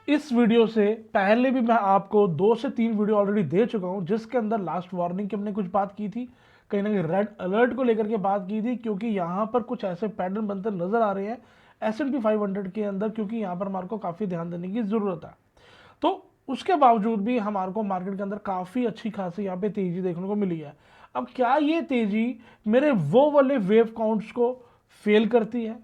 इस वीडियो से पहले भी मैं आपको 2 से 3 वीडियो ऑलरेडी दे चुका हूं, जिसके अंदर लास्ट वार्निंग की हमने कुछ बात की थी, कहीं ना कहीं रेड अलर्ट को लेकर के बात की थी, क्योंकि यहां पर कुछ ऐसे पैटर्न बनते नजर आ रहे हैं S&P 500 के अंदर, क्योंकि यहां पर हमारे को काफ़ी ध्यान देने की ज़रूरत है। तो उसके बावजूद भी हमारे को मार्केट के अंदर काफ़ी अच्छी खासी यहाँ पे तेज़ी देखने को मिली है। अब क्या ये तेज़ी मेरे वो वाले वेव काउंट्स को फेल करती है,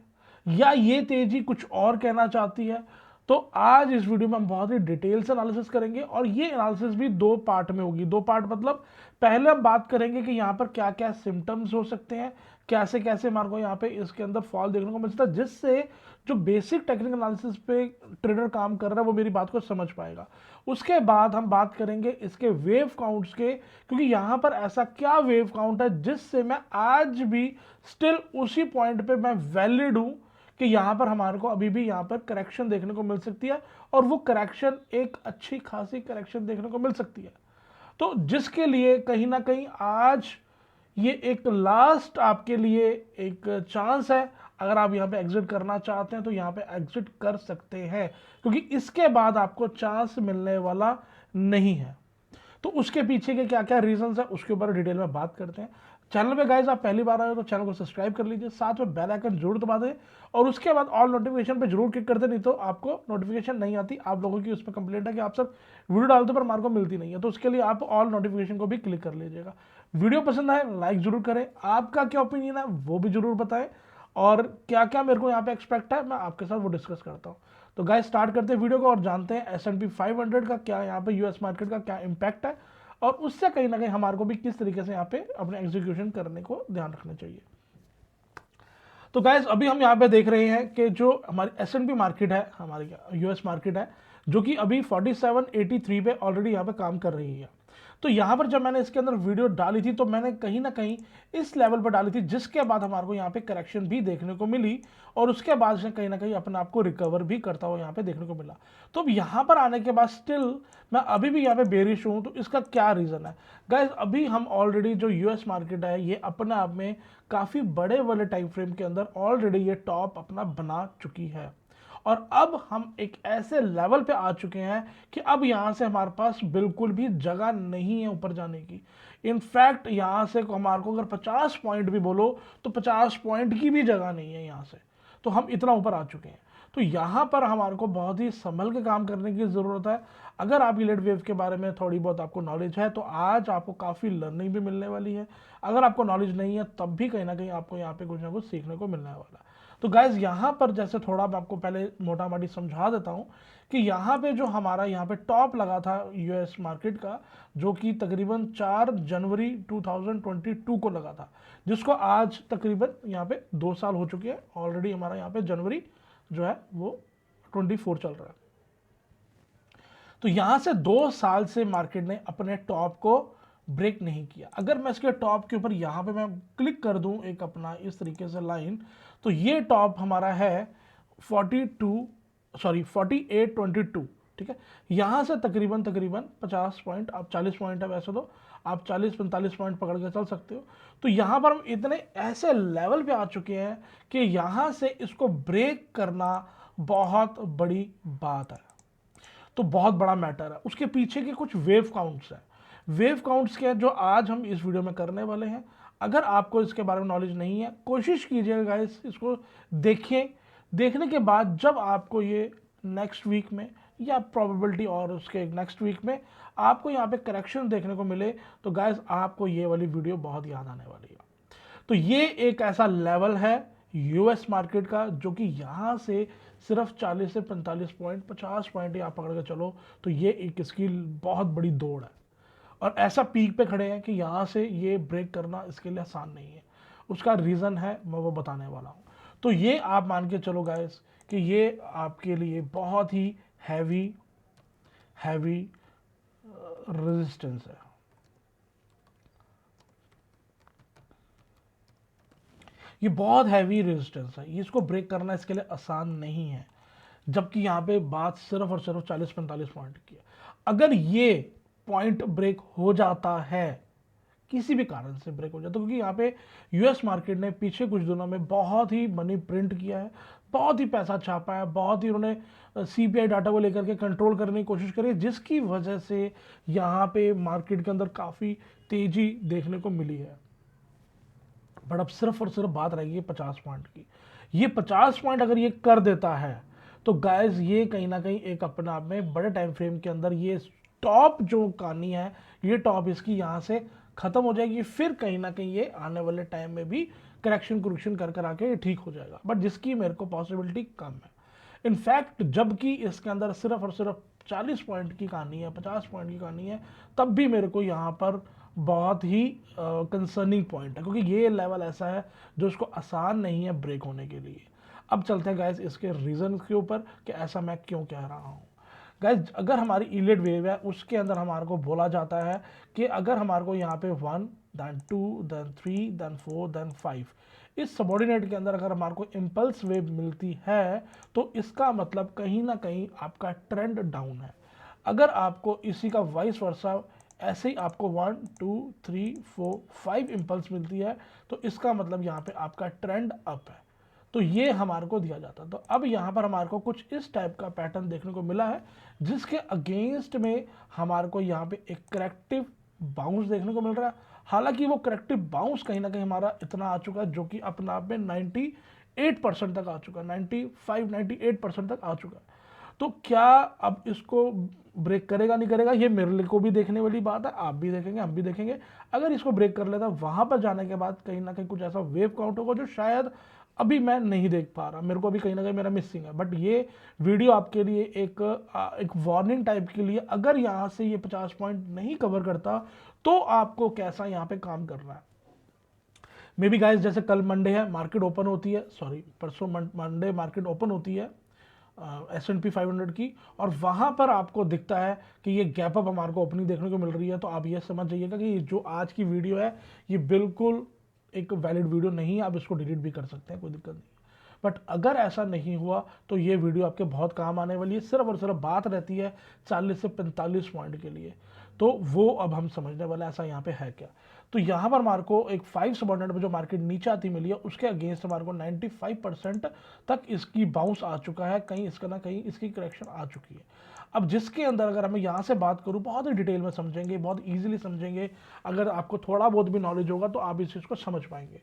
या ये तेज़ी कुछ और कहना चाहती है? तो आज इस वीडियो में हम बहुत ही डिटेल से एनालिसिस करेंगे, और ये एनालिसिस भी 2 पार्ट में होगी। 2 पार्ट मतलब पहले हम बात करेंगे कि यहाँ पर क्या क्या सिम्टम्स हो सकते हैं, कैसे कैसे हमारे को यहाँ पे इसके अंदर फॉल देखने को मिल सकता है, जिससे जो बेसिक टेक्निकल एनालिसिस पे ट्रेडर काम कर रहा है वो मेरी बात को समझ पाएगा। उसके बाद हम बात करेंगे इसके वेव काउंट्स के, क्योंकि यहाँ पर ऐसा क्या वेव काउंट है जिससे मैं आज भी स्टिल उसी पॉइंट पे मैं वैलिड हूँ कि यहाँ पर हमारे को अभी भी यहाँ पर करेक्शन देखने को मिल सकती है, और वो करेक्शन एक अच्छी खासी करेक्शन देखने को मिल सकती है। तो जिसके लिए कहीं ना कहीं आज ये एक लास्ट आपके लिए एक चांस है। अगर आप यहाँ पे एग्जिट करना चाहते हैं तो यहाँ पे एग्जिट कर सकते हैं, क्योंकि इसके बाद आपको चांस मिलने वाला नहीं है। तो उसके पीछे के क्या क्या रीजंस है उसके ऊपर डिटेल में बात करते हैं। चैनल पे गाइस आप पहली बार आए हो तो चैनल को सब्सक्राइब कर लीजिए, साथ में बेल आइकन जरूर दबा दें, और उसके बाद ऑल नोटिफिकेशन पे जरूर क्लिक कर दें, नहीं तो आपको नोटिफिकेशन नहीं आती। आप लोगों की उसमें कंप्लेंट है कि आप सब वीडियो डालते पर मार्को मिलती नहीं है, तो उसके लिए आप ऑल नोटिफिकेशन को भी क्लिक कर लीजिएगा। वीडियो पसंद आए लाइक जरूर करें, आपका क्या ओपिनियन है वो भी जरूर बताएं, और क्या क्या मेरे को यहाँ पे एक्सपेक्ट है मैं आपके साथ वो डिस्कस करता हूँ। तो गाइस स्टार्ट करते हैं वीडियो को और जानते हैं S&P 500 का क्या यहाँ पे यूएस मार्केट का क्या इंपैक्ट है, और उससे कहीं ना कहीं हमारे को भी किस तरीके से यहाँ पे अपने एग्जीक्यूशन करने को ध्यान रखना चाहिए। तो गाइस अभी हम यहाँ पे देख रहे हैं कि जो हमारी S&P मार्केट है, हमारी यूएस मार्केट है, जो कि अभी 4783 पे ऑलरेडी यहाँ पे काम कर रही है। तो यहाँ पर जब मैंने इसके अंदर वीडियो डाली थी तो मैंने कहीं ना कहीं इस लेवल पर डाली थी, जिसके बाद हमारे को यहाँ पे करेक्शन भी देखने को मिली, और उसके बाद से कहीं ना कहीं अपने आप को रिकवर भी करता हुआ यहाँ पे देखने को मिला। तो अब यहाँ पर आने के बाद स्टिल मैं अभी भी यहाँ पे बेरिश हूँ। तो इसका क्या रीज़न है गाइज? अभी हम ऑलरेडी जो यूएस मार्केट है ये अपने आप में काफ़ी बड़े वाले टाइम फ्रेम के अंदर ऑलरेडी ये टॉप अपना बना चुकी है, और अब हम एक ऐसे लेवल पे आ चुके हैं कि अब यहाँ से हमारे पास बिल्कुल भी जगह नहीं है ऊपर जाने की। इनफैक्ट यहाँ से हमारे को अगर 50 पॉइंट भी बोलो तो 50 पॉइंट की भी जगह नहीं है यहाँ से। तो हम इतना ऊपर आ चुके हैं। तो यहाँ पर हमारे को बहुत ही संभल के काम करने की ज़रूरत है। अगर आप यील्ड वेव के बारे में थोड़ी बहुत आपको नॉलेज है तो आज आपको काफ़ी लर्निंग भी मिलने वाली है। अगर आपको नॉलेज नहीं है तब भी कहीं ना कहीं आपको यहाँ पे कुछ ना कुछ सीखने को मिलने वाला है। तो गाइज यहाँ पर जैसे थोड़ा मैं आपको पहले मोटा मोटी समझा देता हूँ कि यहाँ पे जो हमारा यहाँ पे टॉप लगा था यूएस मार्केट का, जो कि तकरीबन 4 जनवरी 2022 को लगा था, जिसको आज तकरीबन यहाँ पे 2 साल हो चुके हैं ऑलरेडी। हमारा यहाँ पे जनवरी जो है वो 24 चल रहा है। तो यहाँ से 2 साल से मार्केट ने अपने टॉप को ब्रेक नहीं किया। अगर मैं इसके टॉप के ऊपर यहाँ पे मैं क्लिक कर दूं एक अपना इस तरीके से लाइन, तो ये टॉप हमारा है 4822, ठीक है। यहाँ से तकरीबन 50 पॉइंट, आप 40 पॉइंट है वैसे तो आप 40-45 पॉइंट पकड़ के चल सकते हो। तो यहाँ पर हम इतने ऐसे लेवल पे आ चुके हैं कि यहाँ से इसको ब्रेक करना बहुत बड़ी बात है। तो बहुत बड़ा मैटर है। उसके पीछे के कुछ वेव काउंट्स हैं। वेव काउंट्स के जो आज हम इस वीडियो में करने वाले हैं। अगर आपको इसके बारे में नॉलेज नहीं है, कोशिश कीजिएगा गाइस इसको देखिए। देखने के बाद जब आपको ये नेक्स्ट वीक में या प्रोबेबिलिटी और उसके नेक्स्ट वीक में आपको यहाँ पे करेक्शन देखने को मिले, तो गाइस आपको ये वाली वीडियो बहुत याद आने वाली है। तो ये एक ऐसा लेवल है यूएस मार्केट का, जो कि यहाँ से सिर्फ 40 से 45 पॉइंट, 50 पॉइंट ही आप पकड़ के चलो, तो ये एक इसकी बहुत बड़ी दौड़ है। और ऐसा पीक पे खड़े हैं कि यहाँ से ये ब्रेक करना इसके लिए आसान नहीं है। उसका रीज़न है, मैं वो बताने वाला हूँ। तो ये आप मान के चलो गाइस कि ये आपके लिए बहुत ही हैवी रेजिस्टेंस है। ये बहुत हैवी रेजिस्टेंस है, ये इसको ब्रेक करना इसके लिए आसान नहीं है। जबकि यहाँ पे बात सिर्फ और सिर्फ 40-45 पॉइंट की है। अगर ये पॉइंट ब्रेक हो जाता है, किसी भी कारण से ब्रेक हो जाता है, क्योंकि यहाँ पे यूएस मार्केट ने पीछे कुछ दिनों में बहुत ही मनी प्रिंट किया है, बहुत ही पैसा छापा है, बहुत ही उन्होंने सीपीआई डाटा को लेकर के कंट्रोल करने की कोशिश करी, जिसकी वजह से यहाँ पे मार्केट के अंदर काफ़ी तेजी देखने को मिली है। बट अब सिर्फ और सिर्फ बात रहेगी 50 पॉइंट की। ये 50 पॉइंट अगर ये कर देता है तो गाइस ये कहीं ना कहीं एक अपने आप में बड़े टाइम फ्रेम के अंदर ये टॉप जो कहानी है, ये टॉप इसकी यहाँ से खत्म हो जाएगी। फिर कहीं ना कहीं ये आने वाले टाइम में भी करेक्शन कर आके ये ठीक हो जाएगा, बट जिसकी मेरे को पॉसिबिलिटी कम है। इनफैक्ट जबकि इसके अंदर सिर्फ और सिर्फ 40 पॉइंट की कहानी है, 50 पॉइंट की कहानी है, तब भी मेरे को यहाँ पर बहुत ही कंसर्निंग पॉइंट है, क्योंकि ये लेवल ऐसा है जो उसको आसान नहीं है ब्रेक होने के लिए। अब चलते हैं गाइस इसके रीज़न के ऊपर कि ऐसा मैं क्यों कह रहा हूँ। गाइस अगर हमारी इलियट वेव है उसके अंदर हमारे को बोला जाता है कि अगर हमारे को यहाँ पे 1 then 2 then 3 then 4 then 5 इस सबॉर्डिनेट के अंदर अगर हमारे को इम्पल्स वेव मिलती है तो इसका मतलब कहीं ना कहीं आपका ट्रेंड डाउन है। अगर आपको इसी का वाइस वर्सा ऐसे ही आपको 1 2 3 4 5 इम्पल्स मिलती है तो इसका मतलब यहाँ पे आपका ट्रेंड अप है, तो ये हमारे को दिया जाता है। तो अब यहाँ पर हमारे को कुछ इस टाइप का पैटर्न देखने को मिला है, जिसके अगेंस्ट में हमारे को यहाँ पे एक करेक्टिव बाउंस देखने को मिल रहा है। हालांकि वो करेक्टिव बाउंस कहीं ना कहीं हमारा इतना आ चुका है जो कि अपने आप में 98% तक आ चुका है, 95-98% तक आ चुका है। तो क्या अब इसको ब्रेक करेगा नहीं करेगा, ये मेरे को भी देखने वाली बात है, आप भी देखेंगे हम भी देखेंगे। अगर इसको ब्रेक कर लेता वहां पर जाने के बाद कहीं ना कहीं कुछ ऐसा वेव काउंट होगा जो शायद अभी मैं नहीं देख पा रहा, मेरे को अभी कहीं ना कहीं मेरा मिसिंग है। बट ये वीडियो आपके लिए एक वार्निंग टाइप के लिए, अगर यहाँ से ये 50 पॉइंट नहीं कवर करता तो आपको कैसा यहाँ पे काम करना है। मे बी गाइस जैसे कल मंडे है, मार्केट ओपन होती है, सॉरी परसों मंडे मार्केट ओपन होती है S&P 500 की, और वहां पर आपको दिखता है कि ये गैप अप हमारे को ओपनिंग देखने को मिल रही है, तो आप ये समझ जाइएगा कि जो आज की वीडियो है ये बिल्कुल एक वैलिड वीडियो नहीं है, आप इसको डिलीट भी कर सकते हैं, कोई दिक्कत नहीं। बट अगर ऐसा नहीं हुआ तो ये वीडियो आपके बहुत काम आने वाली है। सिर्फ और सिर्फ बात रहती है 40 से 45 पॉइंट के लिए, तो वो अब हम समझने वाले ऐसा यहाँ पे है क्या। तो यहाँ पर हमारे को एक 5 सबऑर्डिनेट में जो मार्केट नीचे आती मिली है उसके अगेंस्ट हमारे को 95% तक इसकी बाउंस आ चुका है, कहीं इसका ना कहीं इसकी करेक्शन आ चुकी है। अब जिसके अंदर अगर मैं यहाँ से बात करूँ बहुत ही डिटेल में समझेंगे, बहुत ईजिली समझेंगे, अगर आपको थोड़ा बहुत भी नॉलेज होगा तो आप इस चीज़ को समझ पाएंगे।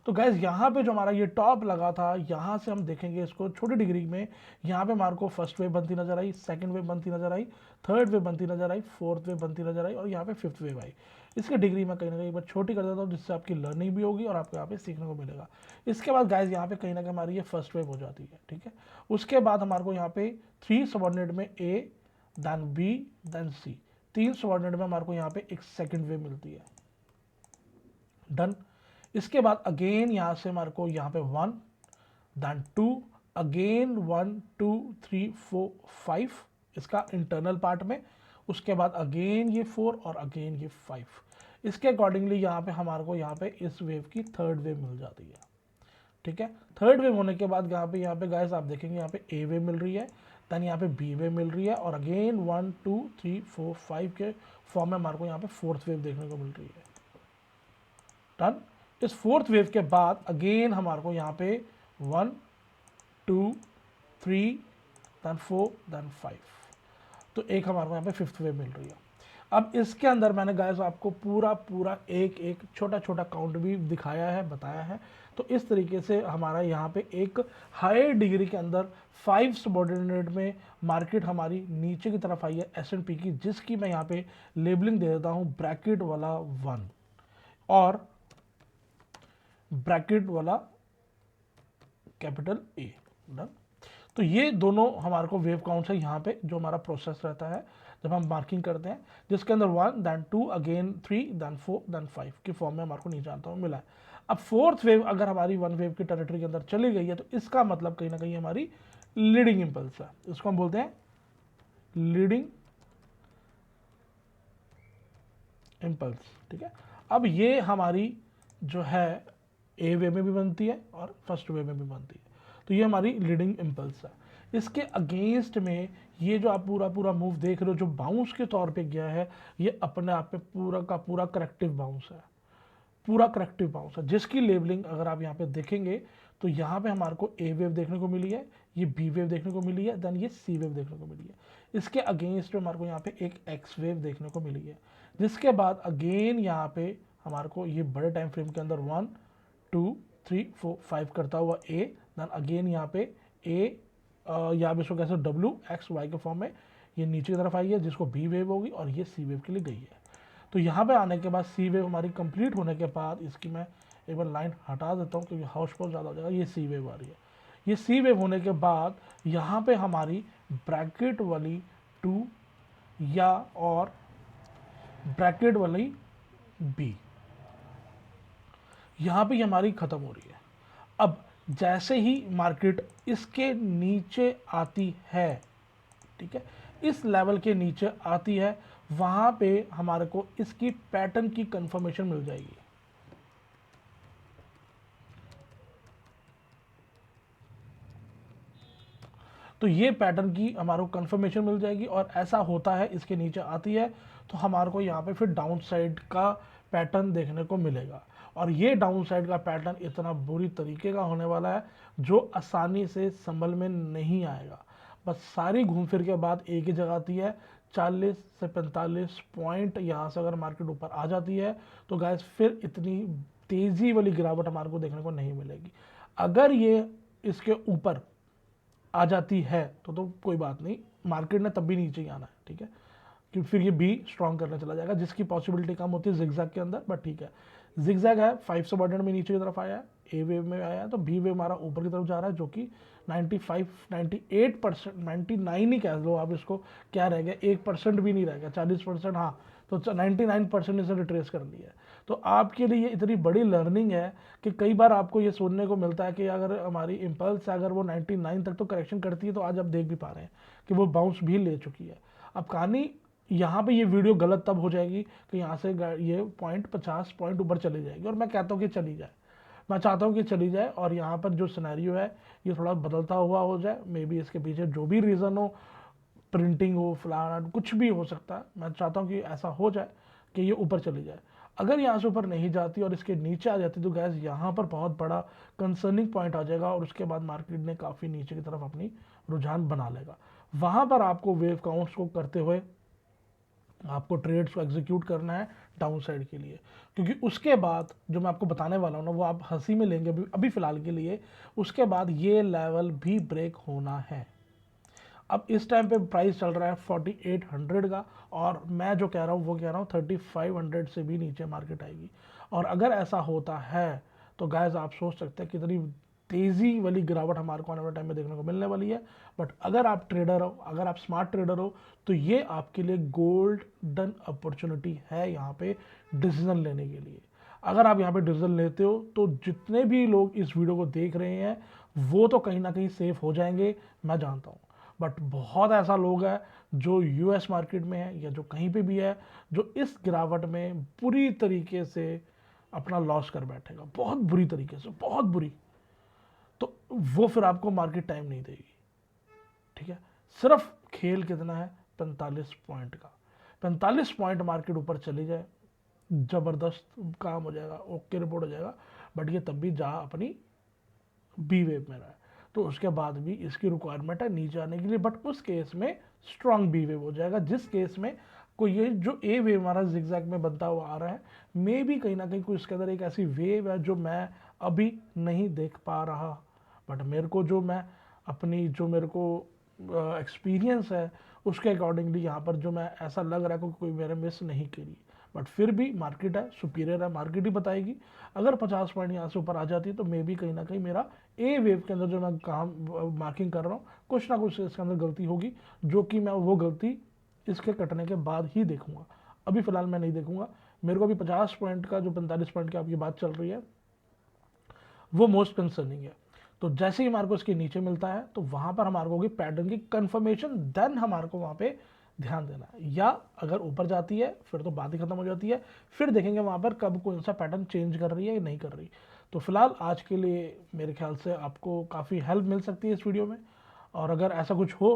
तो गैस यहाँ पे जो हमारा ये टॉप लगा था, यहाँ से हम देखेंगे इसको छोटी डिग्री में, यहाँ पे हमारे को फर्स्ट वेव बनती नजर आई, सेकंड वेव बनती नजर आई, थर्ड वेव बनती नजर आई, फोर्थ वेव बनती नजर आई, और यहाँ पे फिफ्थ वेव आई। इसकी डिग्री मैं कहीं ना कहीं छोटी कर देता हूँ जिससे आपकी लर्निंग भी होगी और आपको यहाँ पे सीखने को मिलेगा। इसके बाद गाइज यहाँ पे कहीं ना कहीं हमारी ये फर्स्ट वेव हो जाती है, ठीक है। उसके बाद हमारे को यहाँ पे 3 सबऑर्डिनेट में A then B then C, 3 subordinate में हमारे को यहाँ पे एक सेकंड वेव मिलती है, डन। इसके बाद अगेन यहाँ से हमारे को यहाँ पे 1 देन 2, अगेन 1 2 3 4 5 इसका इंटरनल पार्ट में, उसके बाद अगेन ये 4 और अगेन ये 5। इसके अकॉर्डिंगली यहाँ पे हमारे को यहाँ पे इस वेव की थर्ड वेव मिल जाती है, ठीक है। थर्ड वेव होने के बाद यहाँ पे गाइस आप देखेंगे यहाँ पे ए वेव मिल रही है, देन यहाँ पे बी वेव मिल रही है, और अगेन 1 2 3 4 5 के फॉर्म में हमारे को यहाँ पे फोर्थ वेव देखने को मिल रही है, डन। इस फोर्थ वेव के बाद अगेन हमारे को यहाँ पे 1 2 3 देन 4 देन 5, तो एक हमारे को यहाँ पे फिफ्थ वेव मिल रही है। अब इसके अंदर मैंने गाइस आपको पूरा एक छोटा छोटा काउंट भी दिखाया है, बताया है। तो इस तरीके से हमारा यहाँ पे एक हायर डिग्री के अंदर 5 सबऑर्डिनेट में मार्केट हमारी नीचे की तरफ आई है S&P की, जिसकी मैं यहाँ पे लेबलिंग दे देता हूँ ब्रैकेट वाला 1 और ब्रैकेट वाला कैपिटल A, डन। तो ये दोनों हमारे को वेव काउंट्स है यहाँ पे जो हमारा प्रोसेस रहता है जब हम मार्किंग करते हैं, जिसके अंदर 1 देन 2 अगेन 3 देन 4 देन 5 के फॉर्म में हमारे को नीचे आता मिला है। अब फोर्थ वेव अगर हमारी 1 वेव की टेरिटरी के अंदर चली गई है तो इसका मतलब कहीं ना कहीं हमारी लीडिंग इंपल्स है, इसको हम बोलते हैं लीडिंग इंपल्स, ठीक है। अब ये हमारी जो है ए वेव में भी बनती है और फर्स्ट वेव में भी बनती है, तो ये हमारी लीडिंग इंपल्स है। इसके अगेंस्ट में ये जो आप पूरा मूव देख रहे हो जो बाउंस के तौर पे गया है, ये अपने आप पे पूरा का पूरा करेक्टिव बाउंस है, पूरा करेक्टिव बाउंस है, जिसकी लेबलिंग अगर आप यहाँ पे देखेंगे तो यहाँ पे हमारे को ए वेव देखने को मिली है, ये बी वेव देखने को मिली है, देन ये सी वेव देखने को मिली है। इसके अगेंस्ट हमारे को यहाँ पे एक एक्स वेव देखने को मिली है, जिसके बाद अगेन यहाँ पे हमारे को ये बड़े टाइम फ्रेम के अंदर 1 2 3 4 5 करता हुआ ए, देन अगेन यहाँ पे ए यहाँ पे इसको कैसे डब्ल्यू एक्स वाई के फॉर्म में ये नीचे की तरफ आई है, जिसको बी वेव होगी, और ये सी वेव के लिए गई है। तो यहाँ पे आने के बाद सी वेव हमारी कंप्लीट होने के बाद इसकी मैं एक बार लाइन हटा देता हूँ क्योंकि हाउस फॉल ज़्यादा हो जाएगा। ये सी वेव आ रही है, ये सी वेव होने के बाद यहाँ पे हमारी ब्रैकेट वाली 2 या और ब्रैकेट वाली बी यहाँ पे हमारी ख़त्म हो रही है। अब जैसे ही मार्केट इसके नीचे आती है, ठीक है, इस लेवल के नीचे आती है, वहां पे हमारे को इसकी पैटर्न की कंफर्मेशन मिल जाएगी। तो ये पैटर्न की हमारे को कंफर्मेशन मिल जाएगी, और ऐसा होता है इसके नीचे आती है तो हमारे को यहाँ पे फिर डाउन साइड का पैटर्न देखने को मिलेगा। और ये डाउन साइड का पैटर्न इतना बुरी तरीके का होने वाला है जो आसानी से संभल में नहीं आएगा। बस सारी घूम फिर के बाद एक ही जगह आती है, 40 से 45 पॉइंट यहाँ से अगर मार्केट ऊपर आ जाती है तो गाइस फिर इतनी तेज़ी वाली गिरावट हमारे को देखने को नहीं मिलेगी। अगर ये इसके ऊपर आ जाती है तो कोई बात नहीं, मार्केट ने तब भी नीचे ही आना है, ठीक है, कि फिर ये बी स्ट्रॉन्ग करने चला जाएगा, जिसकी पॉसिबिलिटी कम होती है जिगजैग के अंदर, बट ठीक है। जिगजैग है 5 सबऑर्डिनेट में नीचे की तरफ आया है, ए वेव में आया है, तो बी वेव हमारा ऊपर की तरफ जा रहा है, जो कि 95 98% 99 ही कह लो आप इसको, क्या रह गया 1% भी नहीं रह गया, 40%, हाँ, तो 99% इसे रिट्रेस कर लिया है। तो आपके लिए ये इतनी बड़ी लर्निंग है कि कई बार आपको ये सुनने को मिलता है कि अगर हमारी इम्पल्स अगर वो 99 तक तो करेक्शन करती है, तो आज आप देख भी पा रहे हैं कि वो बाउंस भी ले चुकी है। अब कहानी यहाँ पे ये वीडियो गलत तब हो जाएगी कि यहाँ से ये पॉइंट 50 पॉइंट ऊपर चली जाएगी, और मैं कहता हूँ कि चली जाए, मैं चाहता हूँ कि चली जाए, और यहाँ पर जो सिनेरियो है ये थोड़ा बदलता हुआ हो जाए। मे बी इसके पीछे जो भी रीज़न हो, प्रिंटिंग हो, फलाना कुछ भी हो सकता है, मैं चाहता हूँ कि ऐसा हो जाए कि ये ऊपर चली जाए। अगर यहाँ से ऊपर नहीं जाती और इसके नीचे आ जाती तो गैस यहाँ पर बहुत बड़ा कंसर्निंग पॉइंट आ जाएगा, और उसके बाद मार्केट ने काफ़ी नीचे की तरफ अपनी रुझान बना लेगा। वहाँ पर आपको वेव काउंट्स को करते हुए आपको ट्रेड्स को एग्जीक्यूट करना है डाउन साइड के लिए, क्योंकि उसके बाद जो मैं आपको बताने वाला हूँ ना वो आप हंसी में लेंगे अभी फ़िलहाल के लिए। उसके बाद ये लेवल भी ब्रेक होना है। अब इस टाइम पे प्राइस चल रहा है 4800 का, और मैं जो कह रहा हूँ वो कह रहा हूँ 3500 से भी नीचे मार्केट आएगी। और अगर ऐसा होता है तो गाइस आप सोच सकते हैं कितनी तेज़ी वाली गिरावट हमारे को आने वाले टाइम में देखने को मिलने वाली है। बट अगर आप ट्रेडर हो, अगर आप स्मार्ट ट्रेडर हो, तो ये आपके लिए गोल्डन अपॉर्चुनिटी है यहाँ पे डिसीजन लेने के लिए। अगर आप यहाँ पे डिसीजन लेते हो तो जितने भी लोग इस वीडियो को देख रहे हैं वो तो कहीं ना कहीं सेफ हो जाएंगे, मैं जानता हूँ। बट बहुत ऐसा लोग है जो यूएस मार्केट में है या जो कहीं पे भी है, जो इस गिरावट में बुरी तरीके से अपना लॉस कर बैठेगा, बहुत बुरी तरीके से, बहुत बुरी। तो वो फिर आपको मार्केट टाइम नहीं देगी, ठीक है। सिर्फ खेल कितना है, 45 पॉइंट का। 45 पॉइंट मार्केट ऊपर चली जाए, ज़बरदस्त काम हो जाएगा, ओके रिपोर्ट हो जाएगा। बट ये तब भी जा अपनी बी वेव में रहा है, तो उसके बाद भी इसकी रिक्वायरमेंट है नीचे आने के लिए, बट उस केस में स्ट्रॉन्ग बी वेव हो जाएगा, जिस केस में कोई ये जो ए वेव हमारा जिगजैग में बनता हुआ आ रहा है, मे भी कहीं ना कहीं कोई इसके अंदर एक ऐसी वेव है जो मैं अभी नहीं देख पा रहा। बट मेरे को जो मैं अपनी जो मेरे को एक्सपीरियंस है उसके अकॉर्डिंगली यहाँ पर जो मैं ऐसा लग रहा है कि कोई मेरे मिस नहीं करी। बट फिर भी मार्केट है, सुपीरियर है, मार्केट ही बताएगी। अगर 50 पॉइंट यहाँ से ऊपर आ जाती है तो मे बी कहीं ना कहीं मेरा ए वेव के अंदर जो मैं काम मार्किंग कर रहा हूँ कुछ ना कुछ इसके अंदर गलती होगी, जो कि मैं वो गलती इसके कटने के बाद ही देखूंगा। अभी फिलहाल मैं नहीं देखूंगा। मेरे को अभी 50 पॉइंट का जो 45 पॉइंट की आपकी बात चल रही है वो मोस्ट कंसर्निंग है। तो जैसे ही हमारे को इसके नीचे मिलता है तो वहां पर हमारे को होगी पैटर्न की कंफर्मेशन, देन हमारे को वहां पे ध्यान देना है। या अगर ऊपर जाती है फिर तो बात ही खत्म हो जाती है, फिर देखेंगे वहां पर कब कौन सा पैटर्न चेंज कर रही है या नहीं कर रही। तो फिलहाल आज के लिए मेरे ख्याल से आपको काफ़ी हेल्प मिल सकती है इस वीडियो में। और अगर ऐसा कुछ हो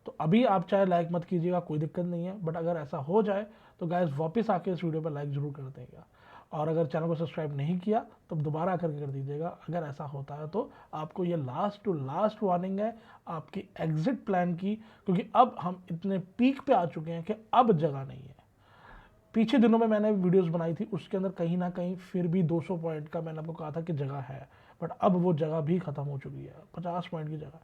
तो अभी आप चाहे लाइक मत कीजिएगा, कोई दिक्कत नहीं है, बट अगर ऐसा हो जाए तो गाइस वापस आके इस वीडियो पर लाइक ज़रूर कर देगा। और अगर चैनल को सब्सक्राइब नहीं किया तो दोबारा करके कर दीजिएगा। अगर ऐसा होता है तो आपको ये लास्ट टू लास्ट वार्निंग है आपकी एग्जिट प्लान की, क्योंकि अब हम इतने पीक पे आ चुके हैं कि अब जगह नहीं है। पीछे दिनों में मैंने वीडियोस बनाई थी, उसके अंदर कहीं ना कहीं फिर भी 200 पॉइंट का मैंने आपको कहा था कि जगह है, बट अब वो जगह भी खत्म हो चुकी है, 50 पॉइंट की जगह।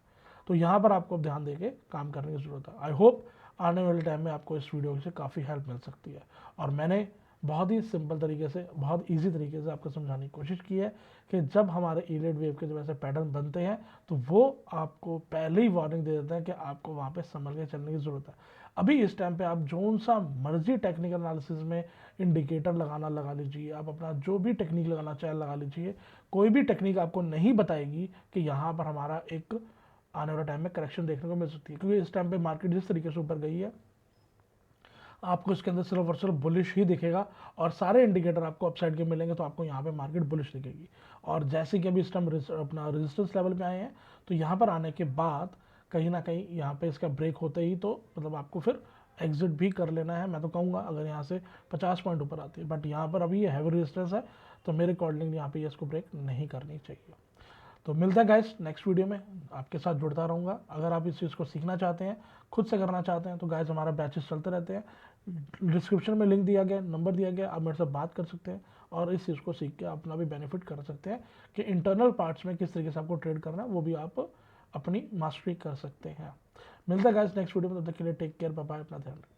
तो यहाँ पर आपको ध्यान देके काम करने की ज़रूरत है। आई होप आने वाले टाइम में आपको इस वीडियो से काफ़ी हेल्प मिल सकती है। और मैंने बहुत ही सिंपल तरीके से, बहुत ईजी तरीके से आपको समझाने की कोशिश की है कि जब हमारे ईलेट वेव के जब ऐसे पैटर्न बनते हैं तो वो आपको पहले ही वार्निंग दे देते हैं कि आपको वहाँ पे संभल के चलने की ज़रूरत है। अभी इस टाइम पे आप जोन सा मर्जी टेक्निकल एनालिसिस में इंडिकेटर लगाना लगा लीजिए, आप अपना जो भी टेक्निक लगाना चाहे लगा लीजिए, कोई भी टेक्निक आपको नहीं बताएगी कि यहाँ पर हमारा एक आने वाले टाइम में करेक्शन देखने को मिल सकती है। क्योंकि इस टाइम पे मार्केट जिस तरीके से ऊपर गई है, आपको इसके अंदर सिर्फ और सिर्फ बुलिश ही दिखेगा और सारे इंडिकेटर आपको अपसाइड के मिलेंगे, तो आपको यहाँ पे मार्केट बुलिश दिखेगी। और जैसे कि अभी इस टाइम अपना रेजिस्टेंस लेवल पे आए हैं, तो यहाँ पर आने के बाद कहीं ना कहीं यहाँ पे इसका ब्रेक होते ही तो मतलब आपको फिर एग्जिट भी कर लेना है। मैं तो कहूँगा अगर यहाँ से 50 पॉइंट ऊपर आती है, बट यहाँ पर अभी ये हैवी रेजिस्टेंस है, तो मेरे अकॉर्डिंग यहाँ पे इसको ब्रेक नहीं करनी चाहिए। तो मिलता है गाइस नेक्स्ट वीडियो में, आपके साथ जुड़ता रहूँगा। अगर आप इस चीज़ को सीखना चाहते हैं, खुद से करना चाहते हैं, तो गाइस हमारा बैचेस चलते रहते हैं, डिस्क्रिप्शन में लिंक दिया गया, नंबर दिया गया, आप मेरे से बात कर सकते हैं और इस चीज़ को सीख के अपना भी बेनिफिट कर सकते हैं कि इंटरनल पार्ट्स में किस तरीके से आपको ट्रेड करना है, वो भी आप अपनी मास्टरी कर सकते हैं। मिलता है गाइस नेक्स्ट वीडियो में, तब तक के लिए टेक केयर, बाय बाय, अपना ध्यान रखें।